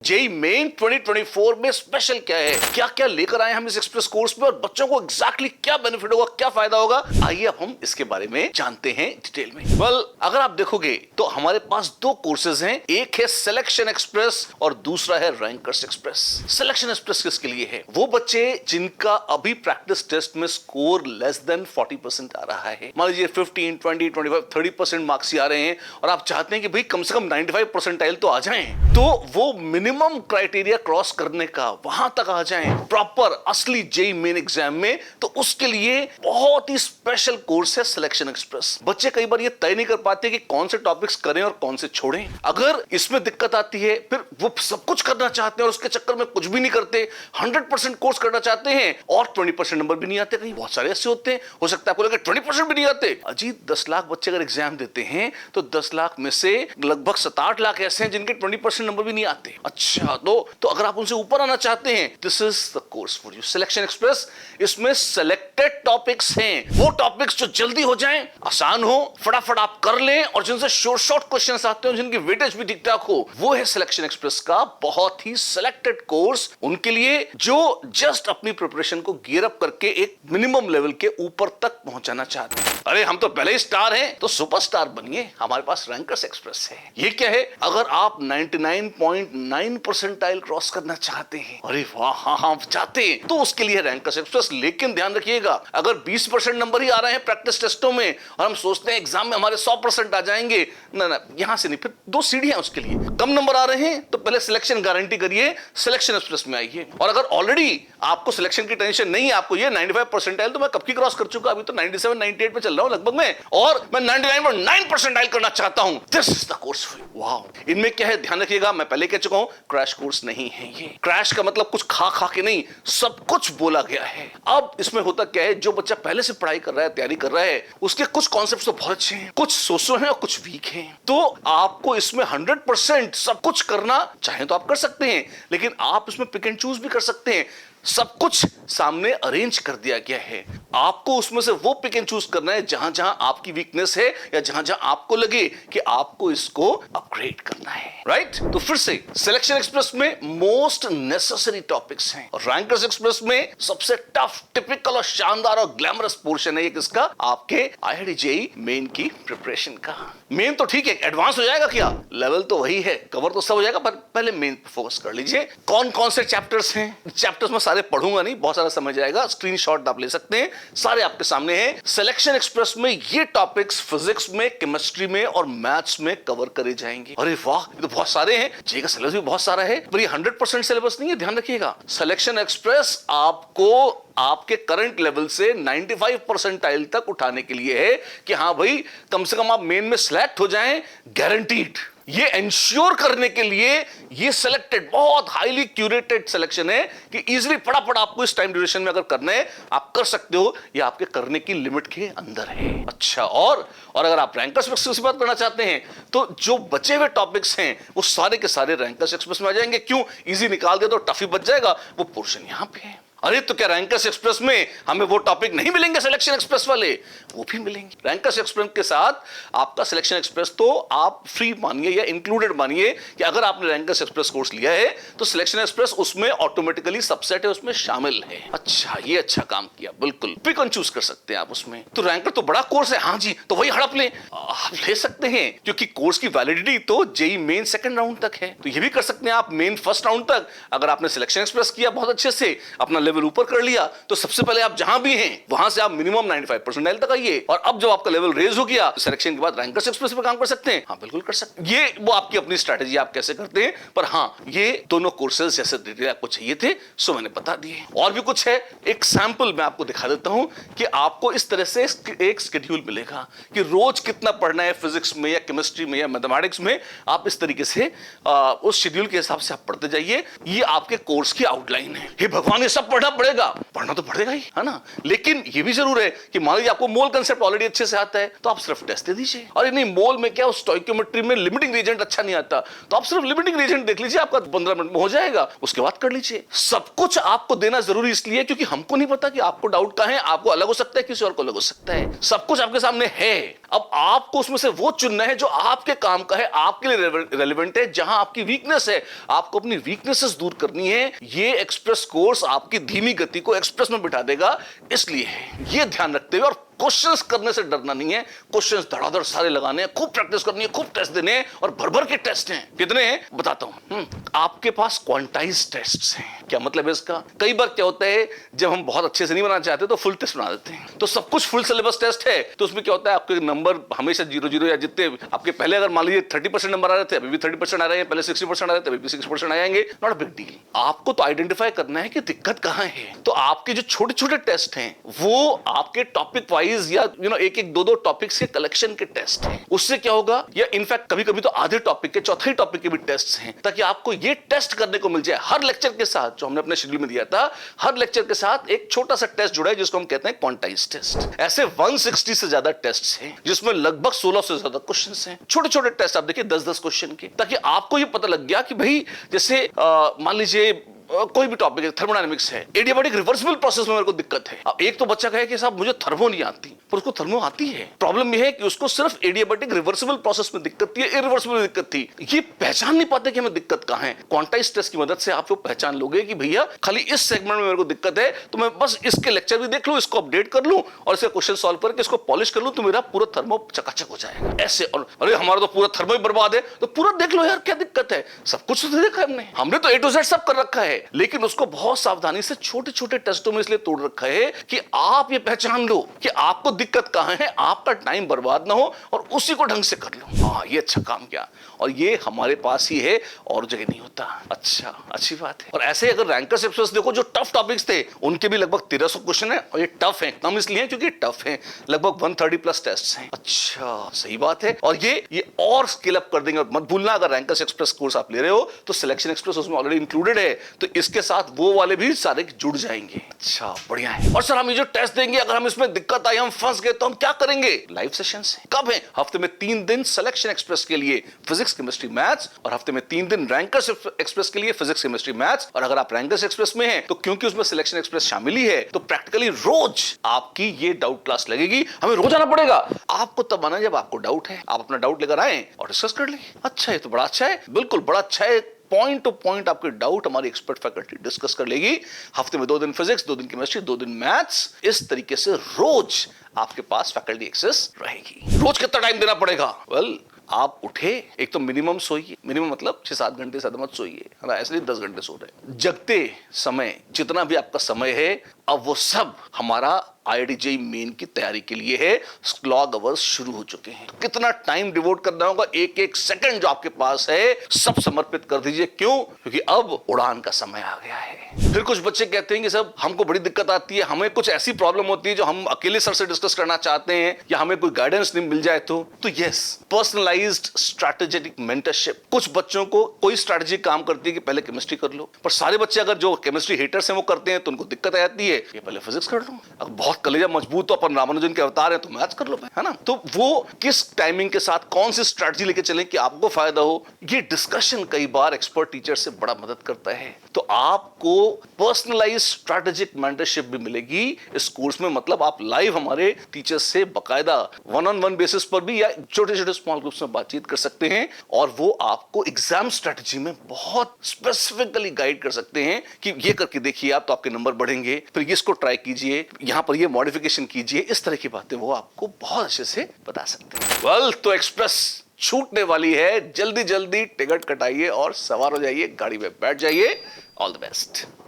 JEE main 2024 में special क्या है, क्या क्या लेकर आए हम इस एक्सप्रेस कोर्स में और बच्चों को एग्जैक्टली क्या बेनिफिट होगा, क्या फायदा होगा, आइए अब हम इसके बारे में जानते हैं डिटेल में। अगर आप देखोगे तो हमारे पास दो कोर्सेज हैं, एक है सिलेक्शन एक्सप्रेस और दूसरा है रैंकर्स एक्सप्रेस। सिलेक्शन एक्सप्रेस किसके लिए है? वो बच्चे जिनका अभी प्रैक्टिस टेस्ट में स्कोर लेस देन 40% आ रहा है। मान लीजिए 15, 20, 25, 30% मार्क्स ही आ रहे हैं और आप चाहते हैं कि भाई कम से कम 95 परसेंटाइल तो आ जाएं, तो वो मिनिमम क्राइटेरिया क्रॉस करने का वहां तक आ जाएं प्रॉपर असली जेई मेन एग्जाम में, तो उसके लिए बहुत ही स्पेशल कोर्स है सिलेक्शन एक्सप्रेस। बच्चे कई बार ये तय नहीं कर पाते कि कौन से टॉपिक्स करें और कौन से छोड़ें। अगर इसमें दिक्कत आती है, फिर वो सब कुछ करना चाहते हैं और उसके चक्कर में कुछ भी नहीं करते, 100% कोर्स करना चाहते हैं और 20% नंबर भी नहीं आते। कहीं बहुत सारे ऐसे होते हैं, हो सकता है आपको लगे 20% भी नहीं आते। अजीब, 10 लाख बच्चे अगर एग्जाम देते हैं तो 10 लाख में से लगभग 7-8 लाख ऐसे हैं जिनके 20% नंबर भी नहीं आते। अच्छा, तो अगर आप उनसे ऊपर आना चाहते हैं, this is the course for you, selection express. इसमें सिलेक्टेड टॉपिक्स हैं, वो टॉपिक्स जो जल्दी हो जाएं, आसान हो, फटाफट आप कर लें और जिनसे शॉर्ट क्वेश्चंस आते हो, जिनकी वेटेज भी ठीक ठाक हो, वो है सिलेक्शन एक्सप्रेस का बहुत ही सिलेक्टेड कोर्स उनके लिए जो जस्ट अपनी प्रिपरेशन को गियर अप करके एक मिनिमम लेवल के ऊपर तक पहुंचाना चाहते हैं। अरे हम तो पहले ही स्टार हैं, तो सुपरस्टार बनिए। हमारे पास रैंकर्स एक्सप्रेस है। ये क्या है? अगर आप 99.9 परसेंटाइल क्रॉस करना चाहते हैं, अरे वाह, हाँ चाहते हैं, तो उसके लिए रैंकर्स एक्सप्रेस। लेकिन ध्यान रखिएगा, अगर 20% नंबर ही आ रहे हैं प्रैक्टिस टेस्टों में और हम सोचते हैं एग्जाम में हमारे 100% आ जाएंगे, ना यहां से नहीं, फिर दो सीढ़ियां उसके लिए। कम नंबर आ रहे हैं तो पहले सिलेक्शन गारंटी करिए, सिलेक्शन एक्सप्रेस में आइए। और अगर ऑलरेडी आपको सिलेक्शन की टेंशन नहीं है, आपको ये 95 परसेंटाइल तो मैं कब की क्रॉस कर चुका, अभी तो 97, 98 पे चल रहा हूं लगभग मैं, और मैं 99.9 परसेंटाइल करना चाहता हूं, this is the course for you. Wow, इनमें क्या है ध्यान रखिएगा, मैं पहले कह चुका हूं, क्रैश कोर्स नहीं है ये। क्रैश का मतलब कुछ खा के नहीं, सब कुछ बोला गया है। अब इसमें होता क्या है, जो बच्चा पहले से पढ़ाई कर रहा है, तैयारी कर रहा है, उसके कुछ कॉन्सेप्ट्स तो बहुत अच्छे हैं, कुछ सोचो हैं और कुछ वीक हैं। तो आपको इसमें 100% सब कुछ करना चाहे तो आप कर सकते हैं, लेकिन आप इसमें पिक एंड चूज भी कर सकते हैं। सब कुछ सामने अरेंज कर दिया गया है, आपको उसमें से वो पिक एंड चूज करना है जहां जहां आपकी वीकनेस है या जहां जहां आपको लगे कि आपको इसको अपग्रेड करना है, राइट? तो फिर से सिलेक्शन एक्सप्रेस में मोस्ट नेसेसरी टॉपिक्स हैं और रैंकर्स एक्सप्रेस में सबसे टफ, टिपिकल और शानदार और ग्लैमरस पोर्शन है ये किसका? आपके आईआईटी जेईई मेन की प्रिपरेशन का। मेन तो ठीक है, एडवांस हो जाएगा क्या? लेवल तो वही है, कवर तो सब हो जाएगा, पर पहले मेन पे फोकस कर लीजिए। कौन कौन से चैप्टर्स हैं? चैप्टर्स में सारे पढ़ूंगा नहीं, बहुत सारा समझ जाएगा, स्क्रीनशॉट आप ले सकते हैं, सारे आपके सामने हैं। सिलेक्शन एक्सप्रेस में ये टॉपिक्स फिजिक्स में, केमिस्ट्री में और मैथ्स में कवर करे जाएंगे। अरे वाह, ये तो बहुत सारे हैं। जेईई का सिलेबस भी बहुत सारा है, पर ये 100% सिलेबस नहीं है, ध्यान रखिएगा। सिलेक्शन एक्सप्रेस आपको आपके करंट लेवल से 95 परसेंटाइल तक उठाने के लिए है कि हाँ भाई, कम से कम आप मेन में सिलेक्ट हो जाएं, गारंटीड। ये इंश्योर करने के लिए ये सिलेक्टेड, बहुत हाईली क्यूरेटेड सिलेक्शन है कि इजीली फटाफट आपको इस टाइम ड्यूरेशन में अगर करना है आप कर सकते हो, ये आपके करने की लिमिट के अंदर है। अच्छा, और अगर आप रैंकर्स एक्सप्रेस की बात करना चाहते हैं तो जो बचे हुए टॉपिक्स हैं वो सारे के सारे रैंकर्स एक्सप्रेस में आ जाएंगे। क्यों? इजी निकाल दे तो टफ ही बच जाएगा, वो पोर्शन यहां पे है। अरे तो क्या रैंकर्स एक्सप्रेस में हमें वो टॉपिक नहीं मिलेंगे सिलेक्शन एक्सप्रेस वाले? वो भी मिलेंगे। रैंकर्स एक्सप्रेस के साथ आपका सिलेक्शन एक्सप्रेस तो आप फ्री मानिए या इंक्लूडेड मानिए कि अगर आपने रैंकर्स एक्सप्रेस कोर्स लिया है तो सिलेक्शन एक्सप्रेस उसमें ऑटोमेटिकली सबसेट है, उसमें शामिल है। अच्छा, ये अच्छा काम किया, बिल्कुल पिक एंड चूज कर सकते हैं आप उसमें। तो रैंकर तो बड़ा कोर्स है, हाँ जी, तो वही हड़प ले, आप ले सकते हैं, क्योंकि कोर्स की वैलिडिटी तो जेईई मेन सेकंड राउंड तक है। तो ये भी कर सकते हैं आप मेन फर्स्ट राउंड तक। अगर आपने सिलेक्शन एक्सप्रेस किया बहुत अच्छे से, अपना लेवल ऊपर कर लिया, तो सबसे पहले आप जहां भी हैं वहां से आप मिनिमम 95 परसेंटाइल तक आइए, और अब जब आपका लेवल रेज हो गया तो सिलेक्शन के बाद रैंकर्स एक्सप्रेस पे काम कर सकते हैं। हाँ बिल्कुल कर सकते हैं, ये वो आपकी अपनी स्ट्रैटेजी, आप कैसे करते हैं। पर हाँ, ये दोनों कोर्सेज जैसे डिटेल आपको चाहिए थे सो मैंने बता दिए। और भी कुछ है, एक सैंपल मैं आपको दिखा देता हूं कि आपको इस तरह से एक शेड्यूल मिलेगा कि रोज कितना पढ़ना है फिजिक्स में या केमिस्ट्री में या मैथमेटिक्स में। आप इस तरीके से उस शेड्यूल के हिसाब से आप पढ़ते जाइए। ये आपके कोर्स की आउटलाइन है। हे भगवान, ये सब पढ़ना पड़ेगा? पढ़ना तो पड़ेगा ही, है ना, लेकिन ये भी जरूर है कि मान लीजिए आपको मोल कंसेप्ट ऑलरेडी अच्छे से आता है तो आप सिर्फ टेस्ट दे दीजिए। और नहीं, मोल में क्या, स्टोइकियोमेट्री में लिमिटिंग रीजेंट अच्छा नहीं आता तो आप सिर्फ लिमिटिंग रीजेंट देख लीजिए, आपका 15 मिनट में हो जाएगा, उसके बाद कर लीजिए। सब कुछ आपको देना जरूरी इसलिए क्योंकि हमको नहीं पता कि आपको डाउट कहां है, आपको अलग हो सकता है, किसी और को अलग हो सकता है। सब कुछ आपके सामने है, अब आपको उसमें से वो चुनना है जो आपके काम का है, आपके लिए रेलेवेंट है, जहां आपकी वीकनेस है आपको अपनी वीकनेसेस दूर करनी है। ये एक्सप्रेस कोर्स आपकी धीमी गति को एक्सप्रेस में बिठा देगा। इसलिए ये ध्यान रखते हुए, और क्वेश्चंस करने से डरना नहीं है, क्वेश्चंस धड़ाधड़ सारे लगाने हैं, खूब प्रैक्टिस करनी है, खूब टेस्ट देने हैं, और भर भर के टेस्ट हैं। कितने हैं बताता हूं। आपके पास क्वांटाइज टेस्ट्स हैं। क्या मतलब है इसका? कई बार क्या होता है, जब हम बहुत अच्छे से नहीं बनाना चाहते तो फुल टेस्ट बना देते हैं। तो सब कुछ फुल सिलेबस टेस्ट है, तो उसमें क्या होता है, आपके नंबर हमेशा 0-0 या जितने आपके पहले, अगर मान लीजिए 30% नंबर आ रहे थे, अभी भी 30% आ रहे हैं, पहले 60% आ रहे थे, अभी भी 60% आएंगे, नॉट अ बिग डील। आपको तो आइडेंटिफाई करना है कि दिक्कत कहां है। तो आपके जो छोटे छोटे टेस्ट हैं वो आपके टॉपिक वाइज या एक दो टॉपिक्स के कलेक्शन के टेस्ट हैं। उससे क्या होगा, या इनफैक्ट कभी कभी तो आधे टॉपिक के, चौथे टॉपिक के भी टेस्ट हैं, ताकि आपको ये टेस्ट करने को मिल जाए हर लेक्चर के साथ। जो हमने अपने शेड्यूल में दिया था, हर लेक्चर के साथ एक छोटा सा टेस्ट जुड़ा है जिसको हम कहते हैं क्वांटाइज टेस्ट। ऐसे 160 से ज्यादा टेस्ट हैं जिसमें लगभग 16 से ज्यादा क्वेश्चन हैं। छोटे छोटे टेस्ट आप देखिए 10-10 क्वेश्चन के, ताकि आपको ये पता लग गया कि भाई जैसे मान लीजिए कोई भी टॉपिक है, थर्मोडायनेमिक्स है, एडियाबैटिक रिवर्सिबल प्रोसेस में मेरे को दिक्कत है। अब एक तो बच्चा कहे कि साहब मुझे थर्मो नहीं आती, पर उसको थर्मो आती है। प्रॉब्लम यह है कि उसको सिर्फ एडियाबैटिक रिवर्सिबल प्रोसेस में दिक्कत थी, इरिवर्सिबल दिक्कत थी। ये पहचान नहीं पाते कि हमें दिक्कत कहां है। क्वांटाइज टेस्ट की मदद से आप लोग पहचान लोगे कि भैया खाली इस सेगमेंट में मेरे को दिक्कत है, तो मैं बस इसके लेक्चर भी देख लूं, इसको अपडेट कर लूं और इसका क्वेश्चन सॉल्व करके इसको पॉलिश कर लूं, तो मेरा पूरा थर्मो चकाचक हो जाएगा। ऐसे, और अरे हमारा तो पूरा थर्मो ही बर्बाद है, तो पूरा देख लो यार क्या दिक्कत है। सब कुछ तो देखा हमने तो A to Z सब कर रखा है, लेकिन उसको बहुत सावधानी से छोटे छोटे टेस्टों में इसलिए तोड़ रखा है कि आप ये पहचान लो कि आपको दिक्कत कहां है, आपका टाइम बर्बाद ना हो और उसी को ढंग से कर लो। हाँ, ये अच्छा काम किया, और ये हमारे पास ही है और जगह नहीं होता। अच्छा, अच्छी बात है। और ऐसे अगर रैंकर्स एक्सप्रेस देखो, जो टफ टॉपिक्स थे उनके भी लगभग 1300 क्वेश्चन है, और ये टफ है कम इसलिए क्योंकि टफ है, लगभग 130 प्लस टेस्ट हैं। अच्छा, सही बात है। और ये और स्केल अप कर देंगे। मत भूलना, अगर रैंकर्स एक्सप्रेस कोर्स आप ले रहे हो तो सिलेक्शन एक्सप्रेस उसमें ऑलरेडी इंक्लूडेड है, तो इसके साथ वो वाले भी सारे जुड़ जाएंगे। अच्छा, बढ़िया है। और सर हम ये जो टेस्ट देंगे, अगर हम इसमें दिक्कत आई, हम फंस गए, तो हम क्या करेंगे? लाइव सेशंस हैं। कब है? हफ्ते में 3 दिन सिलेक्शन एक्सप्रेस के लिए फिजिक्स, केमिस्ट्री, मैथ्स, और हफ्ते में 3 दिन रैंकर्स एक्सप्रेस के लिए फिजिक्स, केमिस्ट्री, मैथ्स। और अगर आप रैंकर्स एक्सप्रेस में हैं, तो क्योंकि उसमें सिलेक्शन एक्सप्रेस शामिल ही है, तो प्रैक्टिकली रोज आपकी ये डाउट क्लास लगेगी। हमें रोज आना पड़ेगा। आपको तब आना जब आपको डाउट है, आप अपना डाउट लेकर आए और डिस्कस कर लें। अच्छा, ये तो बड़ा अच्छा है, बिल्कुल बड़ा अच्छा है। पॉइंट टू पॉइंट आपके डाउट हमारी एक्सपर्ट फैकल्टी डिस्कस कर लेगी। हफ्ते में 2 दिन फिजिक्स, 2 दिन केमिस्ट्री, 2 दिन मैथ्स। इस तरीके से रोज आपके पास फैकल्टी एक्सेस रहेगी। रोज कितना टाइम देना पड़ेगा? वेल, आप उठे, एक तो मिनिमम सोइए, मिनिमम मतलब 6-7 घंटे से ज्यादा मत सोइए, है ना, ऐसे 10 घंटे सो रहे। जगते समय जितना भी आपका समय है, अब वो सब हमारा IIT मेन की तैयारी के लिए है। स्लॉग अवर्स शुरू हो चुके हैं। कितना टाइम डिवोट करना होगा, एक एक सेकंड जो आपके पास है सब समर्पित कर दीजिए। क्यों? क्योंकि अब उड़ान का समय आ गया है। फिर कुछ बच्चे कहते हैं कि सब हमको बड़ी दिक्कत आती है, हमें कुछ ऐसी प्रॉब्लम होती है जो हम अकेले सर से डिस्कस करना चाहते हैं, या हमें कोई गाइडेंस नहीं मिल जाए तो यस, पर्सनलाइज्ड स्ट्रैटेजिक मेंटरशिप। कुछ बच्चों को कोई स्ट्रैटेजी काम करती है कि पहले केमिस्ट्री कर लो, पर सारे बच्चे अगर जो केमिस्ट्री हेटर्स हैं वो करते हैं तो उनको दिक्कत आ जाती है, ये पहले फिजिक्स कर लो, अगर बहुत कलेजा मजबूत तो अपन रामानुजन के अवतार है तो मैथ्स कर लो, है ना। तो वो किस टाइमिंग के साथ कौन सी स्ट्रैटेजी लेके चलें कि आपको फायदा हो, ये डिस्कशन कई बार एक्सपर्ट टीचर से बड़ा मदद करता है। तो आपको पर्सनलाइज्ड स्ट्रैटेजिक मेंटरशिप भी मिलेगी इस कोर्स में। मतलब आप लाइव हमारे टीचर्स से बकायदा 1-on-1 बेसिस पर भी या छोटे छोटे स्मॉल ग्रुप्स में बातचीत कर सकते हैं, और वो आपको एग्जाम स्ट्रैटेजी में बहुत स्पेसिफिकली गाइड कर सकते हैं कि ये करके देखिए आप तो आपके नंबर बढ़ेंगे, फिर इसको ट्राई कीजिए, यहां पर ये मॉडिफिकेशन कीजिए। इस तरह की बातें वो आपको बहुत अच्छे से बता सकते हैं। वेल, तो एक्सप्रेस छूटने वाली है, जल्दी जल्दी टिकट कटाइए और सवार हो जाइए, गाड़ी में बैठ जाइए। All the best.